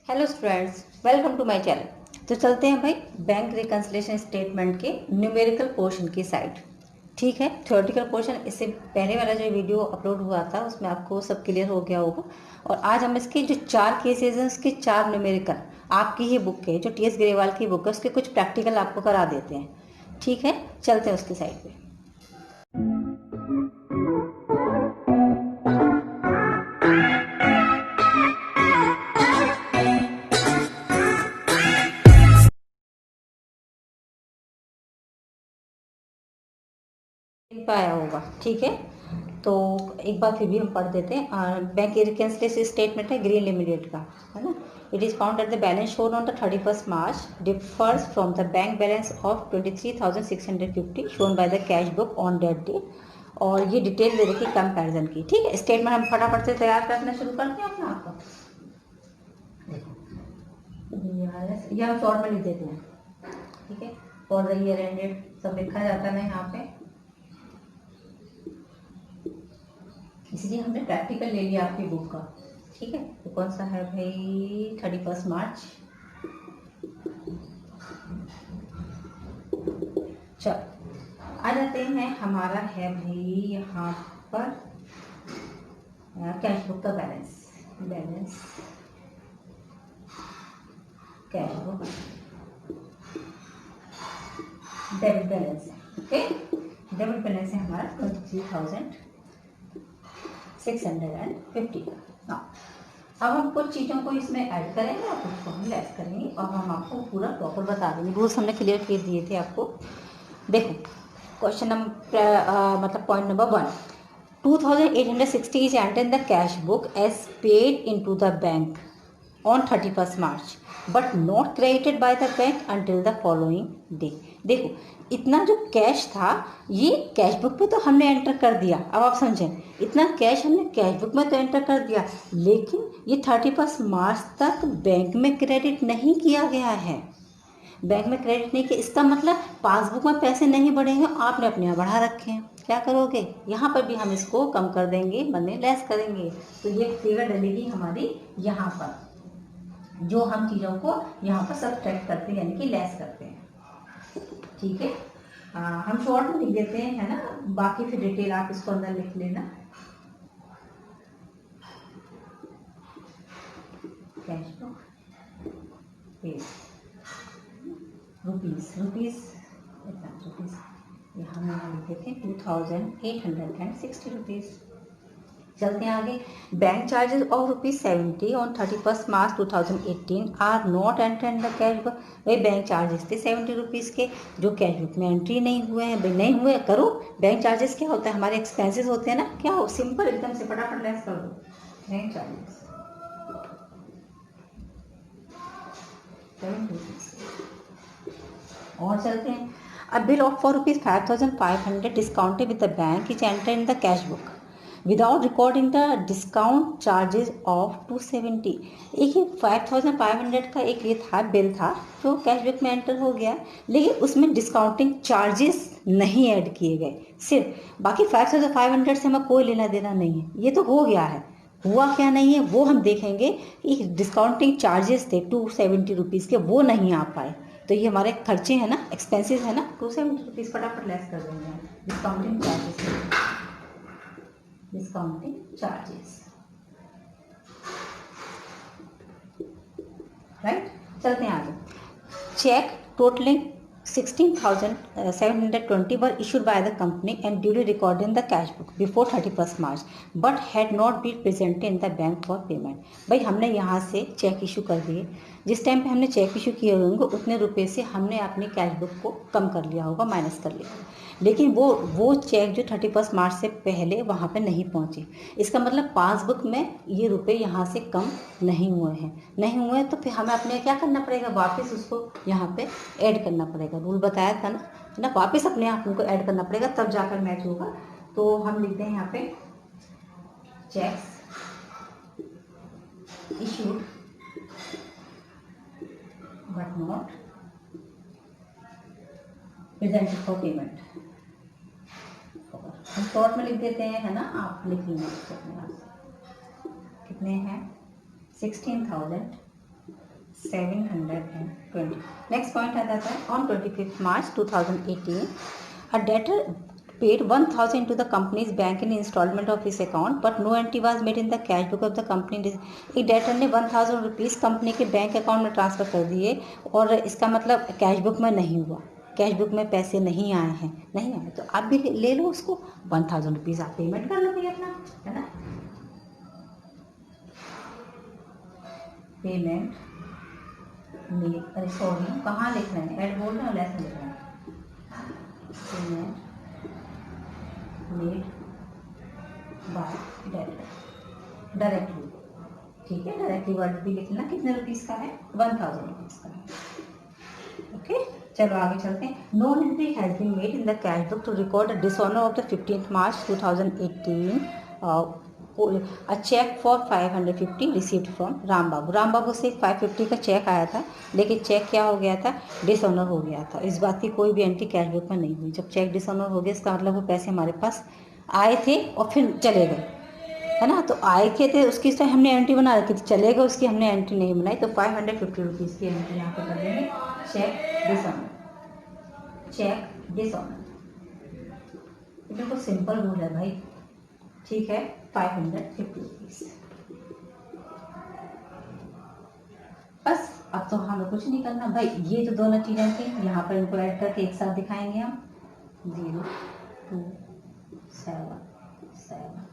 Hello students, welcome to my channel. तो चलते हैं भाई बैंक रिकन्सिलिएशन स्टेटमेंट के न्यूमेरिकल पोर्शन की साइड। ठीक है, थ्योरेटिकल पोर्शन इससे पहले वाला जो वीडियो अपलोड हुआ था उसमें आपको सब क्लियर हो गया होगा। और आज हम इसके जो 4 केसेस हैं उसके 4 न्यूमेरिकल आपकी ही बुक के जो टी.एस. ग्रेवाल की बुक है उसके कुछ प्रैक्टिकल आपको करा देते हैं। ठीक है, चलते हैं उसकी साइड पे। पाया होगा। ठीक है, तो एक बार फिर भी हम पढ़ देते हैं। बैंक रिकन्सिलिएशन स्टेटमेंट है ग्रीन लिमिटेड का, है ना। It is found that the balance shown on the 31st March differs from the bank balance of 23,650 shown by the cash book on date date. और ये डिटेल दे रखी comparison की। ठीक है, स्टेटमेंट हम फटाफट से तैयार करना शुरू करते हैं अपना आपको। देखो ये हम शॉर्ट में लिख देते हैं। ठीक है, फॉर द ईयर एंडेड सब लिखा जाता है यहाँ पे, इसलिए हमने प्रैक्टिकल ले लिया आपकी बुक का। ठीक है, तो कौन सा है भाई 31 मार्च। चल आ जाते हैं, हमारा है भाई यहाँ पर कैश बुक का balance cash book debit balance है। ओके, डेबिट बैलेंस है हमारा 23,650 का। हाँ, अब हम कुछ चीज़ों को इसमें ऐड करेंगे और कुछ को हम लेस करेंगे और हम आपको पूरा प्रॉपर बता देंगे। रूल्स हमने क्लियर कर दिए थे आपको। देखो क्वेश्चन नंबर मतलब point number 1, 2,860 is entered in the cash book as paid into the bank on 31st March but not credited by the bank until the following day। देखो इतना जो कैश था ये कैश बुक पे तो हमने enter कर दिया। अब आप समझें, इतना कैश हमने कैश बुक में तो एंटर कर दिया, लेकिन ये 31 मार्च तक बैंक में क्रेडिट नहीं किया गया है। बैंक में क्रेडिट नहीं किया, इसका मतलब पासबुक में पैसे नहीं बढ़े हैं, आपने अपने यहाँ बढ़ा रखे हैं। क्या करोगे, यहाँ पर भी हम इसको कम कर देंगे, मने लेस करेंगे। तो ये फिगर डलेगी हमारी यहाँ पर, जो हम चीज़ों को यहाँ पर सब्ट्रैक्ट करते हैं यानी कि लेस करते हैं। ठीक है, हम शॉर्ट में लिख देते हैं, है ना, बाकी फिर डिटेल आप इसको अंदर लिख लेना। कैश बुक रुपीज़ ये हम यहाँ लिख देते हैं 2,860 रुपीज़। चलते हैं आगे। Bank charges of ₹70 on 31st March 2018 are not enter in the cash book. भाई बैंक चार्जेस थे 70 रुपीज़ के जो कैश बुक में एंट्री नहीं हुए हैं। भाई नहीं हुए, करो। बैंक चार्जेस क्या होता है, हमारे एक्सपेंसेस होते हैं ना। क्या हो, सिंपल एकदम से फटाफट लेस कर दो बैंक चार्जेस 70 रुपीज़। और चलते हैं, अ bill of for ₹5,500 discounted with the bank is enter in the cash book without recording the discount charges of 270। एक ही 5,500 का एक ये था, बिल था जो कैश बुक में एंटर हो गया, लेकिन उसमें डिस्काउंटिंग चार्जेस नहीं ऐड किए गए सिर्फ। बाकी 5,500 से हमें कोई लेना देना नहीं है, ये तो हो गया है। हुआ क्या नहीं है वो हम देखेंगे कि डिस्काउंटिंग चार्जेस थे 270 रुपीज़ के, वो नहीं आ पाए। तो ये हमारे खर्चे हैं ना, एक्सपेंसेस है ना, 270 रुपीज़ फटाफट लेस कर देंगे डिस्काउंटिंग चार्जेस। राइट, चलते हैं आगे। Cheque totalling 16,720 were issued by the company and duly recorded in the cash book before 31st March but had not been presented in the bank for payment। भाई हमने यहाँ से check issue कर दिए, जिस टाइम पे हमने चेक इशू किए होंगे उतने रुपए से हमने अपनी कैश बुक को कम कर लिया होगा, माइनस कर लिया होगा, लेकिन वो चेक जो 31 मार्च से पहले वहाँ पे नहीं पहुँचे। इसका मतलब पासबुक में ये रुपए यहाँ से कम नहीं हुए तो फिर हमें अपने क्या करना पड़ेगा, वापस उसको यहाँ पे ऐड करना पड़ेगा। रूल बताया था ना, है ना, वापस अपने आप उनको ऐड करना पड़ेगा तब जाकर मैच होगा। तो हम लिखते हैं यहाँ पे cheques issued but not presented for payment. हम शॉर्ट में लिख देते हैं, है ना, आप लिख लीजिए अपने आप से। कितने हैं 16,720 720। नेक्स्ट पॉइंट आ जाता है on 25 March 2018 a debtor paid 1000 to the company's bank in installment of his account but no entry was made in the cash book of the company। एक डेटर ने 1000 रुपीज़ कंपनी के bank account में transfer कर दिए और इसका मतलब cash book में नहीं हुआ, कैश बुक में पैसे नहीं आए हैं, नहीं आए तो आप भी ले लो उसको, 1000 रुपीज़ आप पेमेंट कर लो भाई अपना, है ना। पेमेंट अरे सॉरी कहाँ लिख रहे हैं, एड बोल रहे हैं लेस लिख रहे हैं। Payment made by debtor directly, ठीक है, डायरेक्टली वर्ड भी लिखना, कितने रुपीज़ का है, 1000 रुपीज़ का है। ओके चलो आगे चलते हैं। No entry has been made in the cash book to record the dishonour of the 15 March 2018 a cheque for 550 received from Ram Babu. Ram Babu से 550 का चेक आया था, लेकिन चेक क्या हो गया था, डिसऑनर हो गया था। इस बात की कोई भी एंट्री कैश बुक में नहीं हुई। जब चेक डिसऑनर हो गया इसका मतलब वो पैसे हमारे पास आए थे और फिर चले गए, है ना। तो आए के थे उसकी तो हमने एंट्री बना रखी थी, चले गए उसकी हमने एंट्री नहीं बनाई, तो 550 रुपीज़ की एंट्री यहाँ पे कर देंगे। चेक डिसऑनर, चेक डिसऑनर, बिल्कुल सिंपल रूल है भाई, ठीक है। 550 रुपीज़ बस। अब तो हमें कुछ नहीं करना भाई, ये जो दोनों चीज़ें थी यहाँ पर इनको ऐड करके एक साथ दिखाएंगे हम। 0 2 7 7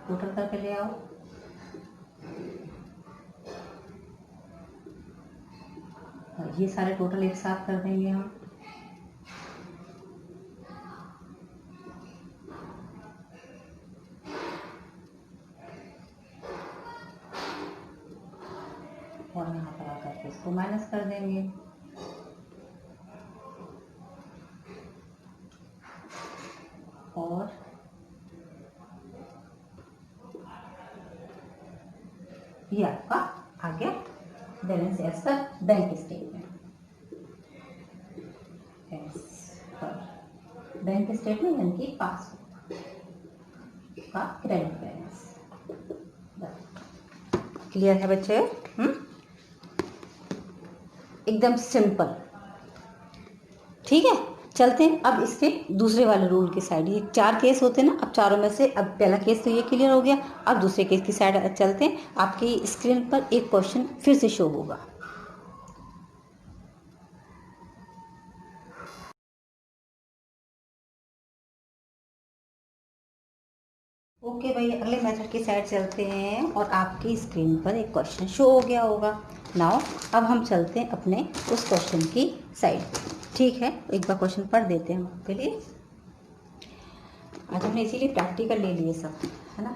टोटल करके ले आओ। और ये सारे टोटल एक साथ कर देंगे हम। और यहाँ पर आकर के इसको माइनस कर देंगे। और ये आपका आ गया balance as per bank statement, bank statement यानी कि पासबुक का क्रेडिट बैलेंस। क्लियर है बच्चे? एकदम सिंपल, ठीक है। चलते हैं अब इसके दूसरे वाले रूल की साइड। ये 4 केस होते हैं ना, अब चारों में से अब पहला केस तो ये क्लियर हो गया। अब दूसरे केस की साइड चलते हैं। आपकी स्क्रीन पर एक क्वेश्चन फिर से शो होगा। ओके भाई, अगले मेथड की साइड चलते हैं और आपकी स्क्रीन पर एक क्वेश्चन शो हो गया होगा। नाउ अब हम चलते हैं अपने उस क्वेश्चन की साइड, ठीक है। एक बार क्वेश्चन पढ़ देते हैं हम आपके लिए। आज हमने इसीलिए प्रैक्टिकल ले लिए सब, है ना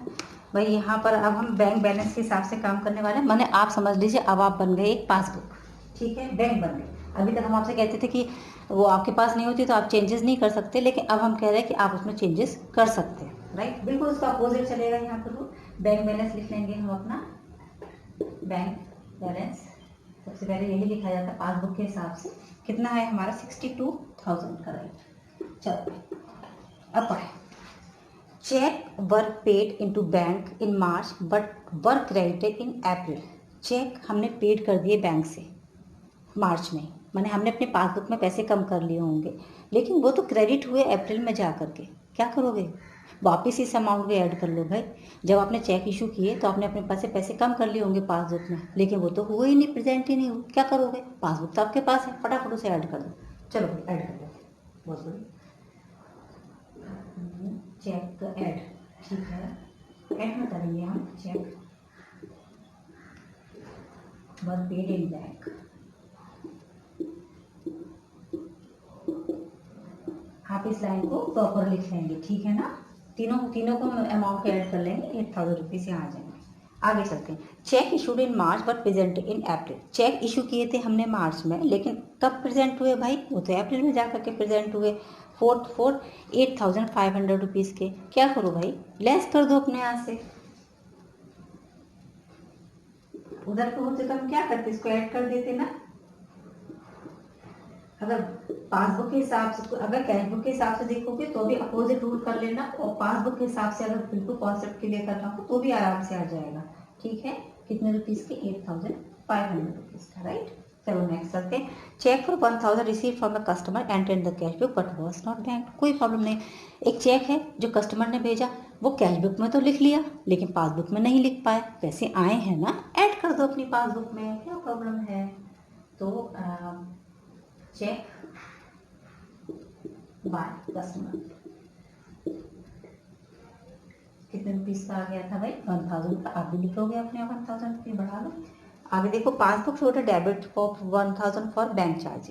भाई। यहाँ पर अब हम बैंक बैलेंस के हिसाब से काम करने वाले हैं। मैंने आप समझ लीजिए अब आप बन गए एक पासबुक, ठीक है, बैंक बन गए। अभी तक हम आपसे कहते थे कि वो आपके पास नहीं होती तो आप चेंजेस नहीं कर सकते, लेकिन अब हम कह रहे हैं कि आप उसमें चेंजेस कर सकते हैं, राइट। बिल्कुल उसका अपोजिट चलेगा यहाँ पर। बैंक बैलेंस लिख लेंगे हम अपना, बैंक बैलेंस सबसे पहले यही लिखा जाता है पासबुक के हिसाब से। कितना है हमारा 62,000 का, राइट। चलो अब पढ़े। Cheque were paid into bank in March but were credited in April. Cheque हमने पेड कर दिए बैंक से मार्च में, माने हमने अपने पासबुक में पैसे कम कर लिए होंगे, लेकिन वो तो क्रेडिट हुए अप्रैल में जा करके। क्या करोगे, वापस इस अमाउंट को ऐड कर लो भाई। जब आपने चेक इशू किए तो आपने अपने पास से पैसे कम कर लिए होंगे पासबुक में, लेकिन वो तो हुए ही नहीं, प्रेजेंट ही नहीं हुए। क्या करोगे, पासबुक तो आपके पास है, फटाफट उसे ऐड कर दो। चलो भाई ऐड कर दो, बहुत बढ़िया। चेक ऐड, ठीक है, ऐड में करेंगे हम cheque were paid in bank. आप इस लाइन को प्रॉपर लिख लेंगे, ठीक है ना। तीनों को अमाउंट ऐड कर लेंगे, 8000 रुपीज़ यहाँ आ जाएंगे। आगे चलते हैं। Cheque issued in March but present in April. Cheque issue किए थे हमने मार्च में, लेकिन कब प्रेजेंट हुए भाई, वो तो अप्रैल में जा करके प्रेजेंट हुए। 8,500 रुपीज़ के। क्या करो भाई, लेस कर दो अपने यहाँ से। उधर को होते तो हम क्या करते, इसको ऐड कर देते ना। अगर पासबुक के हिसाब से, अगर कैश बुक के हिसाब से देखोगे तो भी अपोजिट रूल कर लेना, और पासबुक के हिसाब से अगर बिल्कुल कॉन्सेप्ट क्लियर करना हो तो भी आराम से आ जाएगा, ठीक है। कितने रुपीज़ के, 8,500 रुपीज़ इसका, राइट। चलो नेक्स्ट चलते हैं। Cheque for 1000 receive from the customer enter in the cash book but was not bank. कोई प्रॉब्लम नहीं, एक चेक है जो कस्टमर ने भेजा, वो कैश बुक में तो लिख लिया लेकिन पासबुक में नहीं लिख पाए, पैसे आए हैं ना, ऐड कर दो अपनी पासबुक में, क्या प्रॉब्लम है। तो चेक बाय कस्टमर कितने रुपीज़ का आ गया था भाई, 1000 का। आप भी लिखोगे अपने 1000 रुपये, बढ़ा लो। आगे देखो, passbook showed debit of 1000 for bank charge.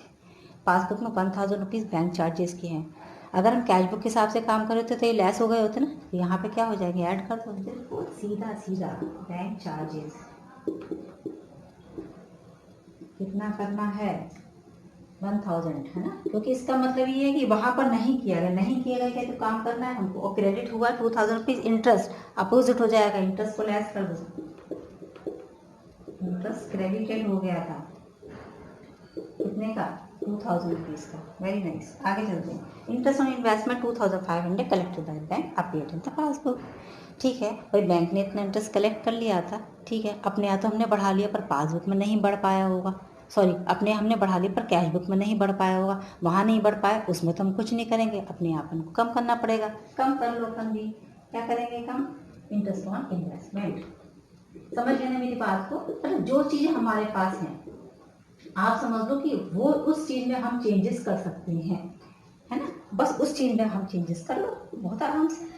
Passbook में 1000 रुपीज़ बैंक चार्जेस की हैं। अगर हम कैश बुक के हिसाब से काम कर रहे थे तो ये लेस हो गए होते ना, यहाँ पे क्या हो जाएंगे, ऐड कर दो। बिल्कुल सीधा सीधा बैंक चार्जेस कितना करना है, 1000 है ना, क्योंकि इसका मतलब ये है कि वहाँ पर नहीं किया गया, नहीं किया गया तो काम करना है हमको। और क्रेडिट हुआ 2000 रुपीज़, इंटरेस्ट अपोजिट हो जाएगा, इंटरेस्ट को लेस कर दो, इंटरेस्ट क्रेडिटेड हो गया था कितने का, 2000 रुपीज़ का। वेरी नाइस, आगे चलते हैं। Interest on investment 2500 collected by bank update in the passbook. ठीक है भाई, बैंक ने इतना इंटरेस्ट कलेक्ट कर लिया था, ठीक है, अपने यहाँ तो हमने बढ़ा लिया पर पासबुक में नहीं बढ़ पाया होगा, सॉरी अपने हमने बढ़ा लिया पर कैश बुक में नहीं बढ़ पाया होगा, वहाँ नहीं बढ़ पाया उसमें तो हम कुछ नहीं करेंगे, अपने आप हमको कम करना पड़ेगा। कम कर लो, कम भी क्या करेंगे, कम इंटरेस्ट ऑन इन्वेस्टमेंट। समझ गए ना मेरी बात को। मतलब जो चीज़ें हमारे पास हैं आप समझ लो कि वो उस चीज़ में हम चेंजेस कर सकते हैं, है ना, बस उस चीज़ में हम चेंजेस कर लो बहुत आराम से।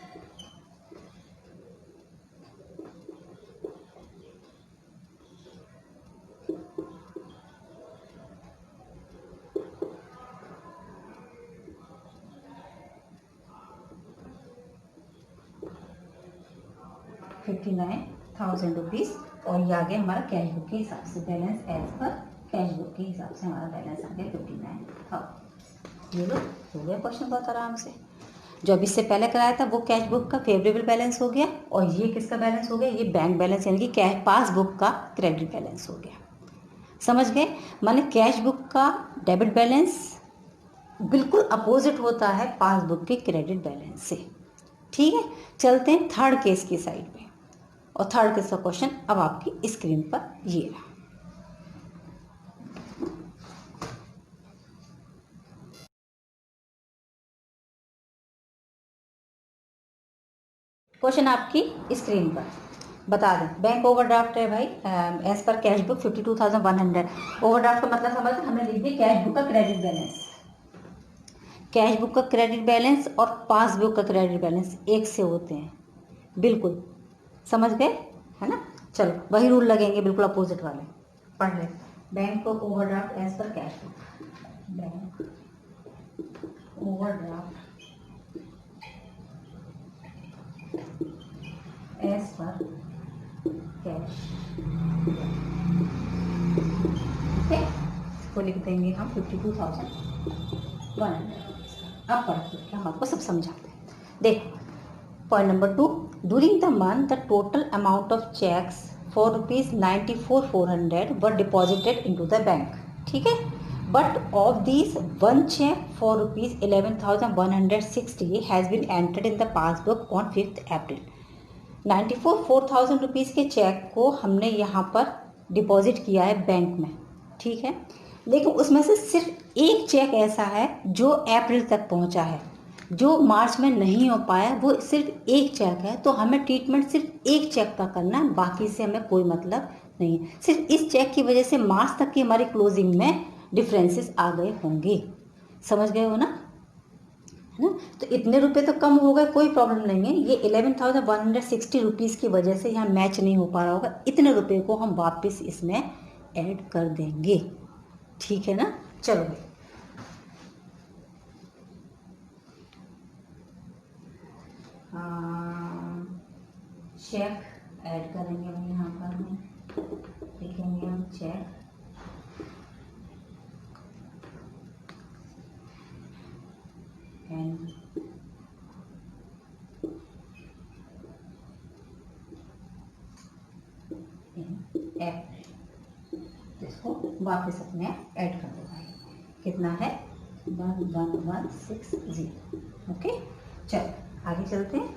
₹59,000 और ये आ गया हमारा कैश बुक के हिसाब से balance, as per cash book के हिसाब से हमारा बैलेंस आ गया 59,000। ये लो, हो गया क्वेश्चन बहुत आराम से। जो अभी इससे पहले कराया था वो कैश बुक का फेवरेबल बैलेंस हो गया, और ये किसका बैलेंस हो गया, ये बैंक बैलेंस यानी कि कैश पासबुक का क्रेडिट बैलेंस हो गया। समझ गए, माने कैश बुक का डेबिट बैलेंस बिल्कुल अपोजिट होता है पासबुक के क्रेडिट बैलेंस से। ठीक है, चलते हैं थर्ड केस की साइड में। और थर्ड केस का क्वेश्चन अब आपकी स्क्रीन पर ये रहा। क्वेश्चन आपकी स्क्रीन पर, बता दें। बैंक ओवरड्राफ्ट है भाई, as per cash book 52,100। Overdraft का मतलब समझ हमने लिख दिया कैश बुक का क्रेडिट बैलेंस। कैश बुक का क्रेडिट बैलेंस और पासबुक का क्रेडिट बैलेंस एक से होते हैं, बिल्कुल समझ गए, है ना। चलो वही रूल लगेंगे, बिल्कुल अपोजिट वाले पढ़ ले। Bank overdraft as per cash book, bank overdraft as per cash, ठीक है, इसको लिख देंगे हम 52,100। अब पढ़ते हैं, हम आपको सब समझाते हैं। देखो point number 2, during the month the total amount of cheques for ₹94,400 were deposited into the bank. ठीक है, but of this one cheque for ₹11,160 has been entered in the passbook on 5 April. 4,000 के चेक को हमने यहाँ पर deposit किया है bank में, ठीक है, लेकिन उसमें से सिर्फ एक चेक ऐसा है जो अप्रैल तक पहुँचा है, जो मार्च में नहीं हो पाया, वो सिर्फ एक चेक है। तो हमें ट्रीटमेंट सिर्फ एक चेक का करना है, बाकी से हमें कोई मतलब नहीं है। सिर्फ इस चेक की वजह से मार्च तक की हमारी क्लोजिंग में डिफरेंसेस आ गए होंगे, समझ गए हो ना, है ना। तो इतने रुपए तो कम हो गए, कोई प्रॉब्लम नहीं है। ये 11,160 रुपीज़ की वजह से यहाँ मैच नहीं हो पा रहा होगा, इतने रुपए को हम वापस इसमें ऐड कर देंगे, ठीक है ना। चलो भाई, चेक ऐड करेंगे हम यहाँ पर, हम लिखेंगे हम चेक एंड इसको वापस अपने ऐड कर दो भाई, कितना है 11,160। ओके, चलो आगे चलते हैं।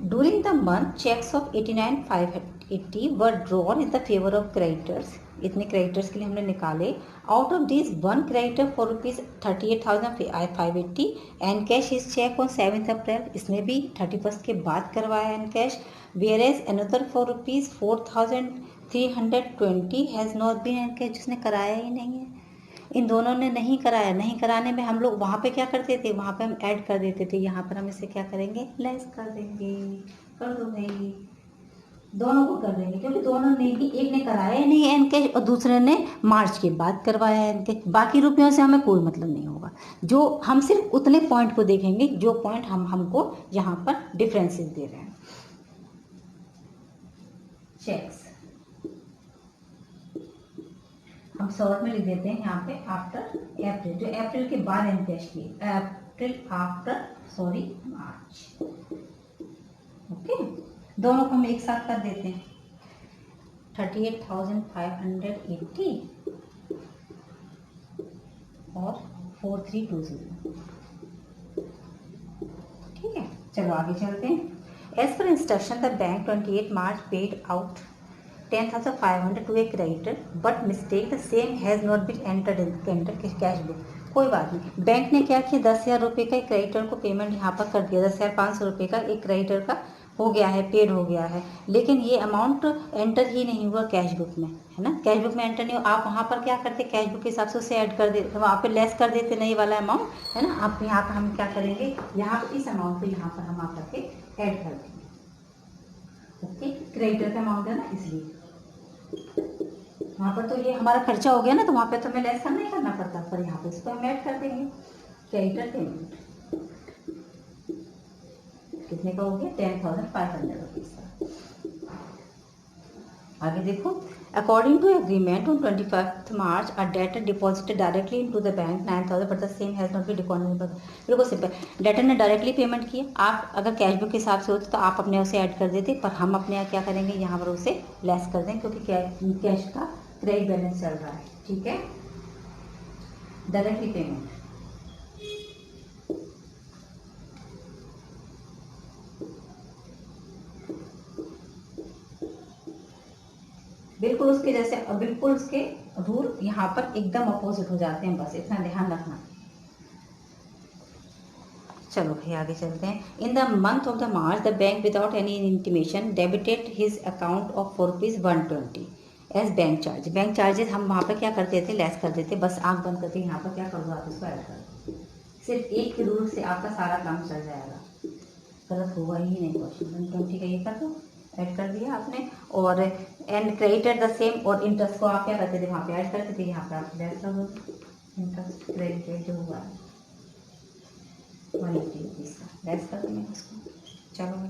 During the month cheques of 80 were drawn in the favour of creditors, इतने क्रेडिटर्स के लिए हमने निकाले। Out of this one creditor for ₹38,580 encash is cheque on 7 April, इसने भी 31 के बाद करवाया encash. Whereas another for ₹4,320 has not been encash, जिसने कराया ही नहीं है। इन दोनों ने नहीं कराया, नहीं कराने में हम लोग वहाँ पे क्या करते थे, वहाँ पे हम ऐड कर देते थे, यहाँ पर हम इसे क्या करेंगे, लेस कर देंगे। कर दो भाई, दोनों को कर देंगे क्योंकि दोनों ने ही, एक ने कराया नहीं एन कैश और दूसरे ने मार्च के बाद करवाया एन कैश। बाकी रुपयों से हमें कोई मतलब नहीं होगा, जो हम सिर्फ उतने पॉइंट को देखेंगे जो पॉइंट हमको यहाँ पर डिफरेंसेस दे रहे हैं। चेक्स हम शॉर्ट में लिख देते हैं यहाँ पे आफ्टर अप्रैल, जो अप्रैल के बाद एन कैश किए, अप्रैल आफ्टर सॉरी मार्च। ओके, दोनों को हम एक साथ कर देते हैं, 38,580 और 4320। ठीक है, चलो आगे चलते हैं। As per instruction the bank 28 March paid out 10,500 to a creditor but mistake the same has not been entered in cash book. कोई बात नहीं, बैंक ने क्या किया, 10,000 रुपये का एक क्रेडिटर को पेमेंट यहाँ पर कर दिया, 10,500 रुपये का एक क्रेडिटर का हो गया है, पेड हो गया है, लेकिन ये अमाउंट एंटर ही नहीं हुआ कैश बुक में, है ना। कैश बुक में एंटर नहीं हुआ, आप वहाँ पर क्या करते, कैश बुक के हिसाब से उसे ऐड कर देते, वहाँ पे लेस कर देते नहीं वाला अमाउंट, है ना। आप यहाँ पर हम क्या करेंगे, यहाँ पर इस अमाउंट को यहाँ पर हम आकर के ऐड कर देंगे। ओके, क्रेडिटर का अमाउंट है ना, इसलिए वहाँ पर तो ये हमारा खर्चा हो गया ना, तो वहाँ पे तो हमें लेस नहीं करना पड़ता, पर यहाँ पे इसको हम ऐड कर देंगे। क्रेडिटर पेमेंट कितने का हो गया, 10,500 रुपीज़ का। आगे देखो, according to agreement on 25 March a debtor deposited directly into the bank 9,000 but the same has not been deposited. बिल्कुल सिंपल, डेटर ने डायरेक्टली पेमेंट किया, आप अगर कैश बुक के हिसाब से होते तो आप अपने उसे ऐड कर देते, पर हम अपने यहाँ क्या करेंगे, यहाँ पर उसे लेस कर दें क्योंकि कैश का क्रेडिट बैलेंस चल रहा है। ठीक है, डायरेक्टली पेमेंट बिल्कुल उसके जैसे, बिल्कुल उसके रूल यहाँ पर एकदम अपोजिट हो जाते हैं, बस इतना ध्यान रखना। चलो भाई आगे चलते हैं। In the month of the March the bank without any intimation debited his account of ₹120 as bank charge. Bank charges हम वहाँ पर क्या करते थे, लेस कर देते, बस आंख बंद करके यहाँ पर क्या कर दो, आप इसको ऐड कर दो, सिर्फ एक के रूल से आपका सारा काम चल जाएगा, गलत होगा ही नहीं क्वेश्चन। 120 का ये कर दो, ऐड कर दिया आपने, और एंड क्रेडिटेड द सेम, और इंटरेस्ट को आप क्या करते थे, वहाँ पे ऐड करते थे, यहाँ पे आप लेस कर दो, इंटरेस्ट क्रेडिटेड जो हुआ है 180 रुपीज़ का लेस कर देंगे उसको। चलो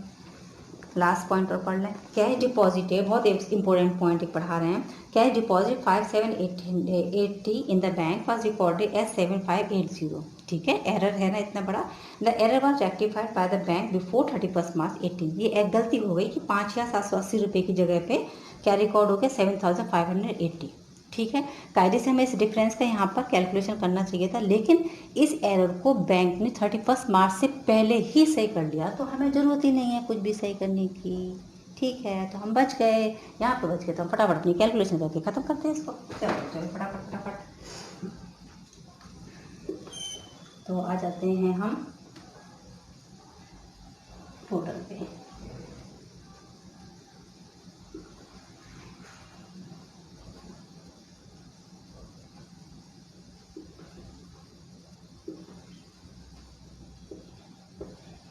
लास्ट पॉइंट और पढ़ लें। कैश डिपॉजिट है, बहुत इंपॉर्टेंट पॉइंट एक पढ़ा रहे हैं। Cash deposit 5780 in the bank was recorded as 7580। ठीक है, एरर है ना इतना बड़ा। The error was rectified by the bank before 31 March 18। ये एक गलती हो गई कि 5,780 रुपये की जगह पे क्या रिकॉर्ड हो गया, 7,580। ठीक है, कायदे से हमें इस डिफरेंस का यहाँ पर कैलकुलेशन करना चाहिए था, लेकिन इस एरर को बैंक ने 31 मार्च से पहले ही सही कर लिया, तो हमें ज़रूरत ही नहीं है कुछ भी सही करने की। ठीक है, तो हम बच गए, यहाँ पे बच गए, तो हम फटाफट अपनी कैलकुलेशन करके ख़त्म करते हैं इसको। चलो चलो फटाफट फटाफट। तो आ जाते हैं हम टोटल पे।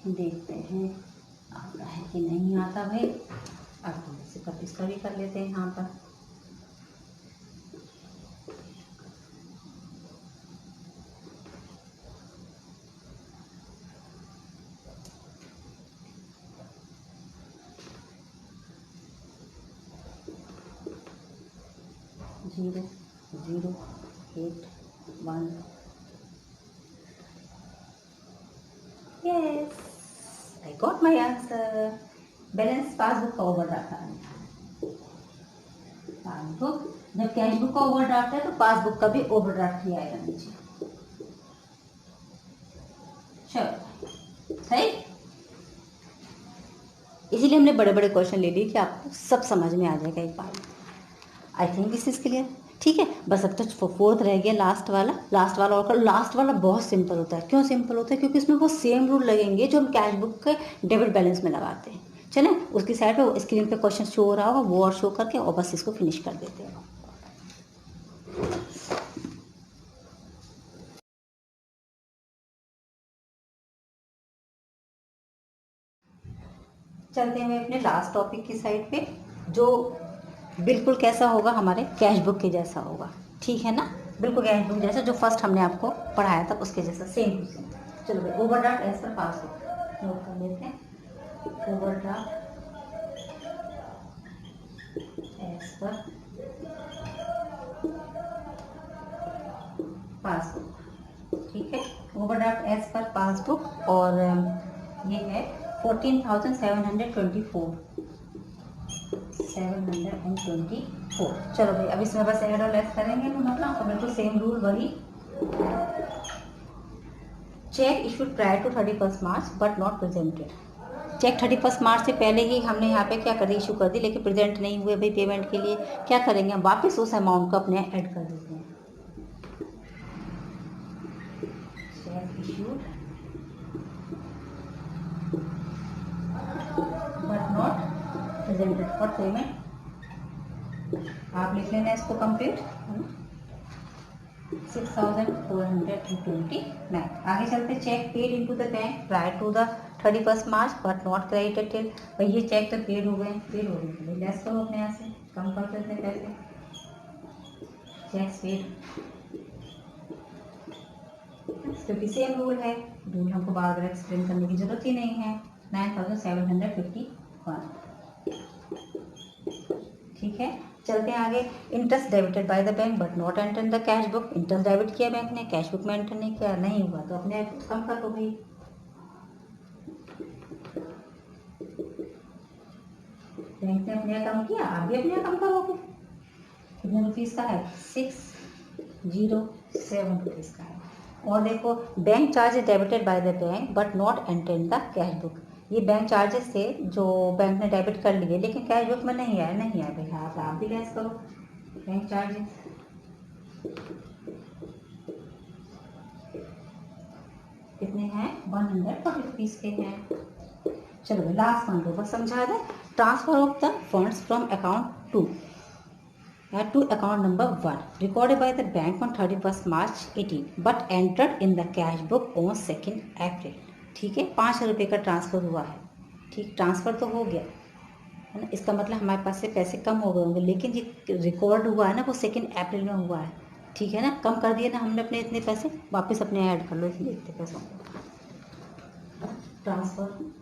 देखते हैं आता है कि नहीं आता भाई। अब हम इसे 25 का भी कर लेते हैं यहाँ पर। Zero 0 8 1 yes, I got my answer. Balance passbook का ओवरड्राफ्ट आ रहा है। पासबुक, जब कैश बुक का ओवरड्राफ्ट है तो पासबुक का भी ओवरड्राफ्ट ही आएगा नीचे। चलो सही, इसीलिए हमने बड़े बड़े क्वेश्चन ले लिए कि आपको सब समझ में आ जाएगा एक बार में। I think this is clear. ठीक है, बस अब तो फोर्थ रह गया लास्ट वाला और लास्ट वाला बहुत सिंपल होता है। क्यों सिंपल होता है? क्योंकि उसमें वो सेम रूल लगेंगे जो हम कैश बुक के डेबिट बैलेंस में लगाते हैं। चलें, उसकी साइड पे स्क्रीन पे क्वेश्चन शो हो रहा होगा, वो और शो करके और बस इसको फिनिश कर देते हैं। चलते हैं अपने लास्ट टॉपिक की साइड पे, जो बिल्कुल कैसा होगा, हमारे कैश बुक के जैसा होगा। ठीक है ना, बिल्कुल कैश बुक जैसा जो फर्स्ट हमने आपको पढ़ाया था उसके जैसा, सेम टू सेम। चलो भाई, overdraft as per passbook note कर लेते हैं। Overdraft as per passbook. ठीक है, ओवरड्राफ्ट एज पर पासबुक, और ये है 14,724। चलो भाई, अब इसमें बस ऐड और लेस करेंगे तो मतलब बिल्कुल सेम रूल वही। Cheque issued prior to 31 March but not presented. Cheque 31 March से पहले ही हमने यहाँ पे क्या कर दी, इशू कर दी, लेकिन प्रेजेंट नहीं हुए भाई पेमेंट के लिए। क्या करेंगे, हम वापस उस अमाउंट को अपने ऐड कर देते हैं। Cheque issued but not presented for payment. आप लिख लेना इसको कंप्लीट, 6,429। आगे चलते, cheque paid into the bank prior to the 31 March but not credited till. भाई ये चेक तो पेड हो गए, पेड हो गए, लेस करो अपने यहाँ से, कम कर देते हैं पैसे। चेक पेड, क्योंकि सेम रूल है, रूल हमको बार बार एक्सप्लेन करने की जरूरत ही नहीं है। 9,751। ठीक है, चलते हैं आगे। Interest debited bye the bank but not enter in the cash book. Interest debit किया बैंक ने, कैश बुक में एंटर नहीं किया, नहीं हुआ तो अपने कम कर दो भाई। बैंक ने अपने यहाँ कम किया, आप भी अपने यहाँ कम करोगे। कितने रुपीज़ का है? 607 रुपीज़ का है। और देखो, bank charge debited bye the bank but not enter in the cash book. ये बैंक चार्जेस थे जो बैंक ने डेबिट कर लिए लेकिन कैश बुक में नहीं आया, नहीं आया भाई, हाँ आप भी लेस करो बैंक चार्जेस। कितने हैं? 140 रुपीज़ के हैं। चलो लास्ट वन को बस समझा दे। Transfer of the funds from account to account number 1 recorded by the bank on 31st March 18 but entered in the cash book on 2nd April। ठीक है, 5 रुपये का ट्रांसफ़र हुआ है। ठीक, ट्रांसफ़र तो हो गया है ना, इसका मतलब हमारे पास से पैसे कम हो गए होंगे, लेकिन ये रिकॉर्ड हुआ है ना वो 2 अप्रैल में हुआ है। ठीक है ना, कम कर दिए ना हमने अपने इतने पैसे, वापस अपने ऐड कर लो इसमें इतने पैसों को। Transfer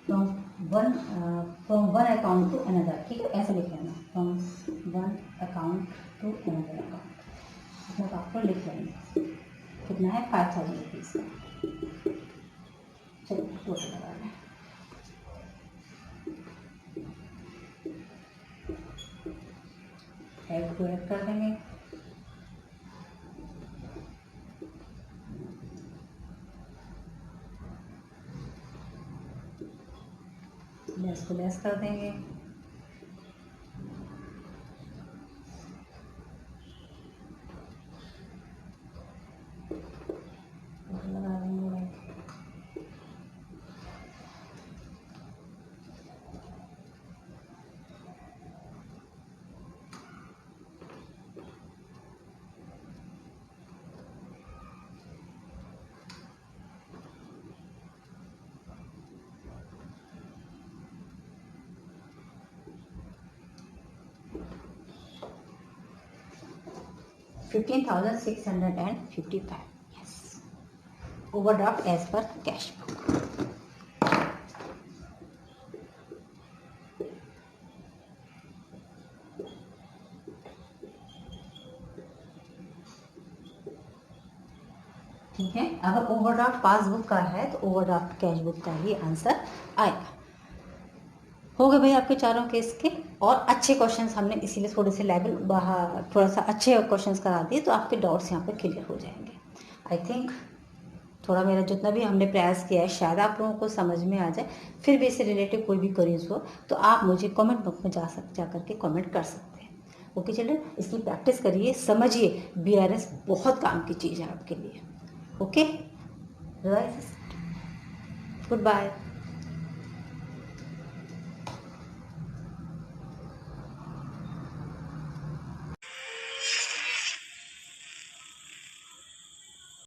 from one account to another. ठीक है, ऐसे लिख लेना, from one account to another account. अपने पाप पर लिख लेंगे कितना है, 5,000 रुपीज़ का। चलो टोटल लगा लें। ऐड को ऐड कर देंगे, लेस को लेस कर देंगे। लगा देंगे, $15,655। Yes, overdraft as per cash book। ठीक है, अगर ओवरड्राफ्ट पासबुक का है तो ओवरड्राफ्ट कैश बुक का ही आंसर आएगा। हो गए भाई आपके चारों केस के, और अच्छे क्वेश्चंस हमने इसीलिए थोड़े से लेवल बाहर थोड़ा सा अच्छे क्वेश्चंस करा दिए, तो आपके डाउट्स यहाँ पे क्लियर हो जाएंगे। आई थिंक थोड़ा मेरा जितना भी हमने प्रयास किया है शायद आप लोगों को समझ में आ जाए। फिर भी इससे रिलेटेड कोई भी क्वेरीज हो तो आप मुझे कमेंट बॉक्स में जा करके कमेंट कर सकते हैं। ओके चिल्ड्रन, इसकी प्रैक्टिस करिए, समझिए, BRS बहुत काम की चीज़ है आपके लिए। Okay, good bye.